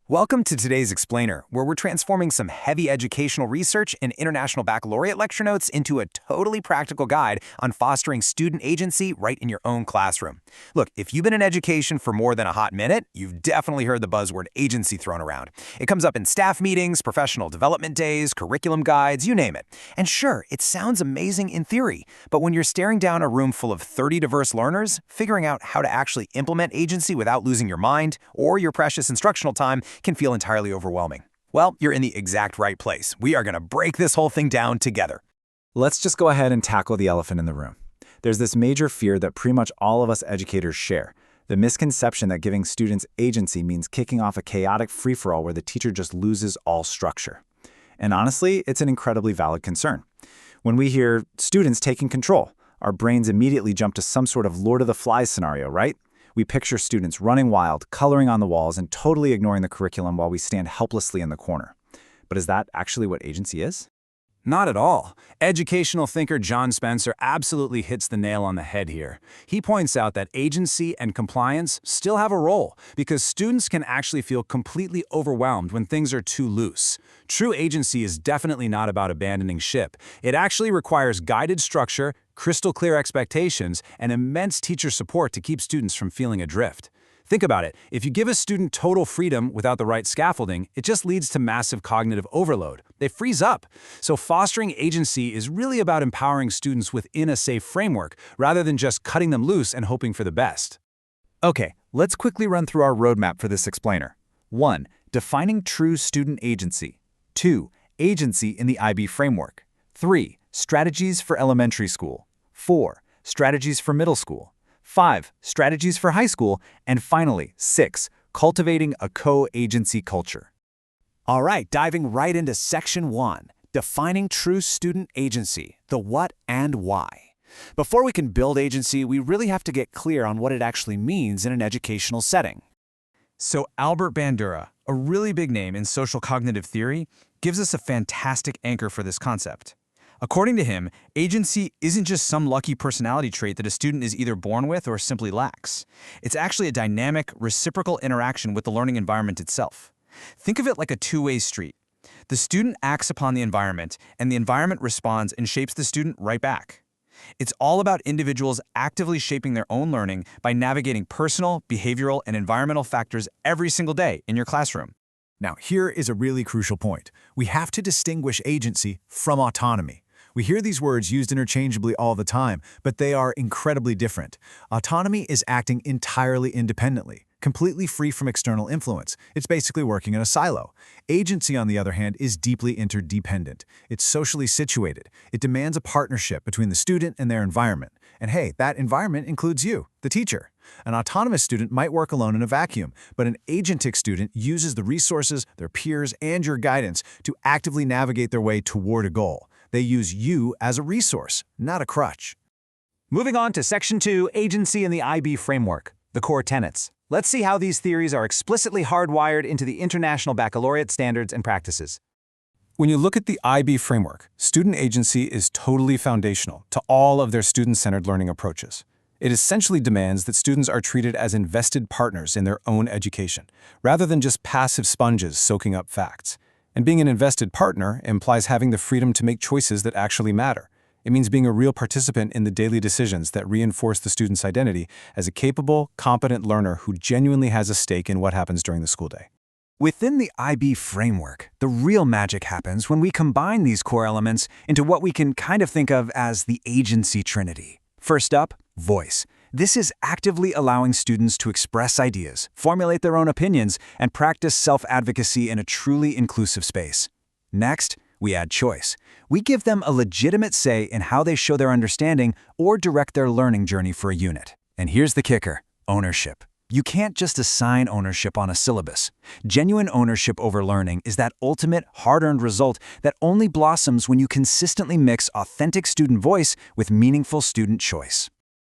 Welcome to today's Explainer, where we're transforming some heavy educational research and international baccalaureate lecture notes into a totally practical guide on fostering student agency right in your own classroom. Look, if you've been in education for more than a hot minute, you've definitely heard the buzzword agency thrown around. It comes up in staff meetings, professional development days, curriculum guides, you name it. And sure, it sounds amazing in theory, but when you're staring down a room full of 30 diverse learners, figuring out how to actually implement agency without losing your mind or your precious instructional time can feel entirely overwhelming. Well, you're in the exact right place. We are going to break this whole thing down together. Let's just go ahead and tackle the elephant in the room. There's this major fear that pretty much all of us educators share, the misconception that giving students agency means kicking off a chaotic free-for-all where the teacher just loses all structure. And honestly, it's an incredibly valid concern. When we hear students taking control, our brains immediately jump to some sort of Lord of the Flies scenario, right? We picture students running wild, coloring on the walls, and totally ignoring the curriculum while we stand helplessly in the corner. But is that actually what agency is? Not at all. Educational thinker John Spencer absolutely hits the nail on the head here. He points out that agency and compliance still have a role because students can actually feel completely overwhelmed when things are too loose. True agency is definitely not about abandoning ship. It actually requires guided structure, crystal clear expectations, and immense teacher support to keep students from feeling adrift. Think about it. If you give a student total freedom without the right scaffolding, it just leads to massive cognitive overload. They freeze up. So fostering agency is really about empowering students within a safe framework, rather than just cutting them loose and hoping for the best. Okay, let's quickly run through our roadmap for this explainer. 1. Defining true student agency. 2. Agency in the IB framework. 3. Strategies for elementary school. 4. Strategies for middle school. 5. Strategies for high school. And finally, 6. Cultivating a co-agency culture. All right, diving right into Section 1, defining true student agency, the what and why. Before we can build agency, we really have to get clear on what it actually means in an educational setting. So Albert Bandura, a really big name in social cognitive theory, gives us a fantastic anchor for this concept. According to him, agency isn't just some lucky personality trait that a student is either born with or simply lacks. It's actually a dynamic, reciprocal interaction with the learning environment itself. Think of it like a two-way street. The student acts upon the environment, and the environment responds and shapes the student right back. It's all about individuals actively shaping their own learning by navigating personal, behavioral, and environmental factors every single day in your classroom. Now, here is a really crucial point. We have to distinguish agency from autonomy. We hear these words used interchangeably all the time, but they are incredibly different. Autonomy is acting entirely independently, completely free from external influence. It's basically working in a silo. Agency, on the other hand, is deeply interdependent. It's socially situated. It demands a partnership between the student and their environment. And hey, that environment includes you, the teacher. An autonomous student might work alone in a vacuum, but an agentic student uses the resources, their peers, and your guidance to actively navigate their way toward a goal. They use you as a resource, not a crutch. Moving on to Section 2, agency in the IB framework, the core tenets. Let's see how these theories are explicitly hardwired into the International Baccalaureate standards and practices. When you look at the IB framework, student agency is totally foundational to all of their student-centered learning approaches. It essentially demands that students are treated as invested partners in their own education, rather than just passive sponges soaking up facts. And being an invested partner implies having the freedom to make choices that actually matter. It means being a real participant in the daily decisions that reinforce the student's identity as a capable, competent learner who genuinely has a stake in what happens during the school day. Within the IB framework, the real magic happens when we combine these core elements into what we can kind of think of as the agency trinity. First up, voice. This is actively allowing students to express ideas, formulate their own opinions, and practice self-advocacy in a truly inclusive space. Next, we add choice. We give them a legitimate say in how they show their understanding or direct their learning journey for a unit. And here's the kicker, ownership. You can't just assign ownership on a syllabus. Genuine ownership over learning is that ultimate, hard-earned result that only blossoms when you consistently mix authentic student voice with meaningful student choice.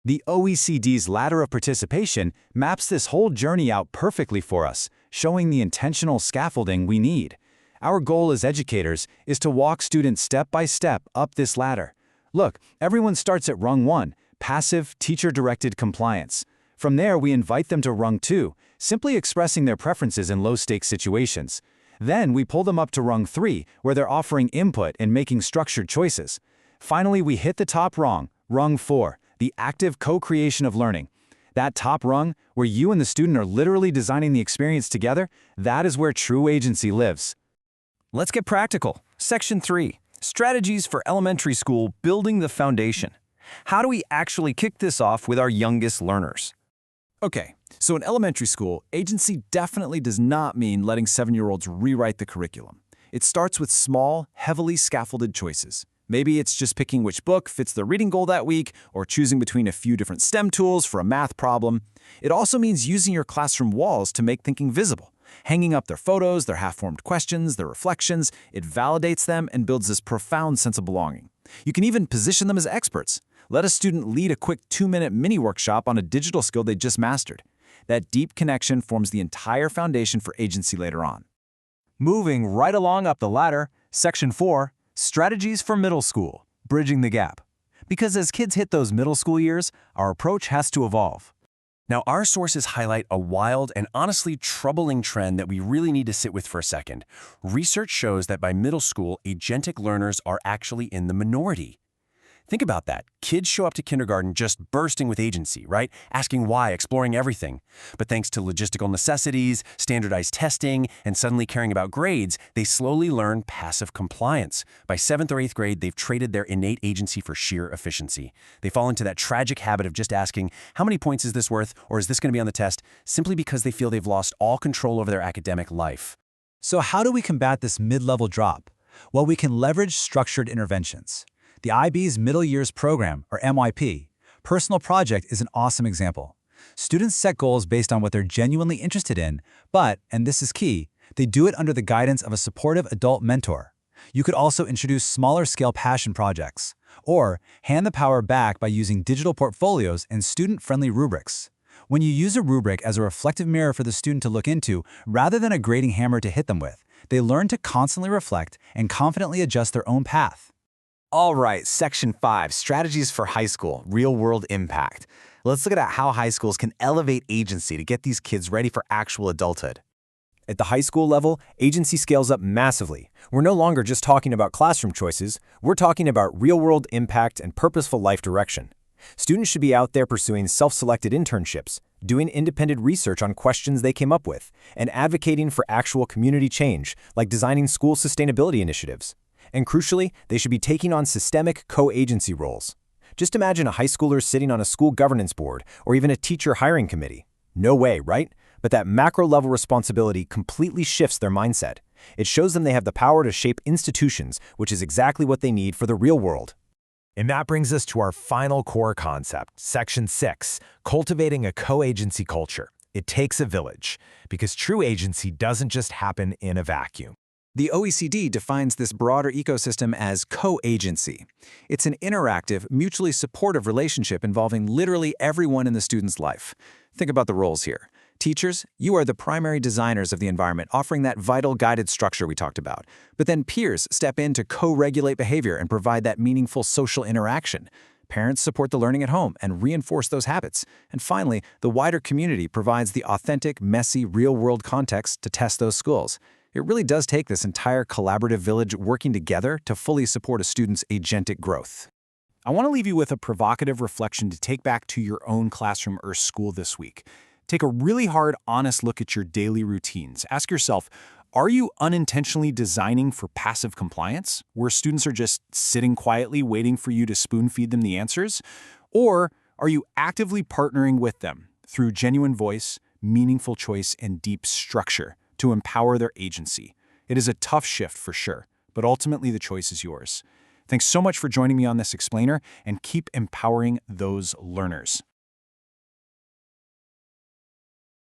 The OECD's ladder of participation maps this whole journey out perfectly for us, showing the intentional scaffolding we need. Our goal as educators is to walk students step by step up this ladder. Look, everyone starts at rung 1, passive, teacher-directed compliance. From there, we invite them to rung 2, simply expressing their preferences in low-stakes situations. Then we pull them up to rung 3, where they're offering input and making structured choices. Finally, we hit the top rung 4, the active co-creation of learning. That top rung, where you and the student are literally designing the experience together, that is where true agency lives. Let's get practical. Section 3, Strategies for Elementary School Building the Foundation. How do we actually kick this off with our youngest learners? Okay, so in elementary school, agency definitely does not mean letting 7-year-olds rewrite the curriculum. It starts with small, heavily scaffolded choices. Maybe it's just picking which book fits their reading goal that week, or choosing between a few different STEM tools for a math problem. It also means using your classroom walls to make thinking visible. Hanging up their photos, their half-formed questions, their reflections, it validates them and builds this profound sense of belonging. You can even position them as experts. Let a student lead a quick 2-minute mini-workshop on a digital skill they just mastered. That deep connection forms the entire foundation for agency later on. Moving right along up the ladder, Section 4, Strategies for Middle School, Bridging the Gap. Because as kids hit those middle school years, our approach has to evolve. Now, our sources highlight a wild and honestly troubling trend that we really need to sit with for a second. Research shows that by middle school, agentic learners are actually in the minority. Think about that. Kids show up to kindergarten just bursting with agency, right? Asking why, exploring everything. But thanks to logistical necessities, standardized testing, and suddenly caring about grades, they slowly learn passive compliance. By 7th or 8th grade, they've traded their innate agency for sheer efficiency. They fall into that tragic habit of just asking, how many points is this worth, or is this going to be on the test, simply because they feel they've lost all control over their academic life. So how do we combat this mid-level drop? Well, we can leverage structured interventions. The IB's Middle Years Program, or MYP, personal project is an awesome example. Students set goals based on what they're genuinely interested in, but, and this is key, they do it under the guidance of a supportive adult mentor. You could also introduce smaller-scale passion projects, or hand the power back by using digital portfolios and student-friendly rubrics. When you use a rubric as a reflective mirror for the student to look into, rather than a grading hammer to hit them with, they learn to constantly reflect and confidently adjust their own path. All right, Section 5, Strategies for High School, Real-World Impact. Let's look at how high schools can elevate agency to get these kids ready for actual adulthood. At the high school level, agency scales up massively. We're no longer just talking about classroom choices, we're talking about real-world impact and purposeful life direction. Students should be out there pursuing self-selected internships, doing independent research on questions they came up with, and advocating for actual community change, like designing school sustainability initiatives. And crucially, they should be taking on systemic co-agency roles. Just imagine a high schooler sitting on a school governance board or even a teacher hiring committee. No way, right? But that macro-level responsibility completely shifts their mindset. It shows them they have the power to shape institutions, which is exactly what they need for the real world. And that brings us to our final core concept, Section 6, Cultivating a Co-Agency Culture. It takes a village, because true agency doesn't just happen in a vacuum. The OECD defines this broader ecosystem as co-agency. It's an interactive, mutually supportive relationship involving literally everyone in the student's life. Think about the roles here. Teachers, you are the primary designers of the environment, offering that vital guided structure we talked about. But then peers step in to co-regulate behavior and provide that meaningful social interaction. Parents support the learning at home and reinforce those habits. And finally, the wider community provides the authentic, messy, real-world context to test those skills. It really does take this entire collaborative village working together to fully support a student's agentic growth. I want to leave you with a provocative reflection to take back to your own classroom or school this week. Take a really hard, honest look at your daily routines. Ask yourself, are you unintentionally designing for passive compliance, where students are just sitting quietly waiting for you to spoon-feed them the answers? Or are you actively partnering with them through genuine voice, meaningful choice, and deep structure to empower their agency? It is a tough shift for sure, but ultimately the choice is yours. Thanks so much for joining me on this explainer, and keep empowering those learners.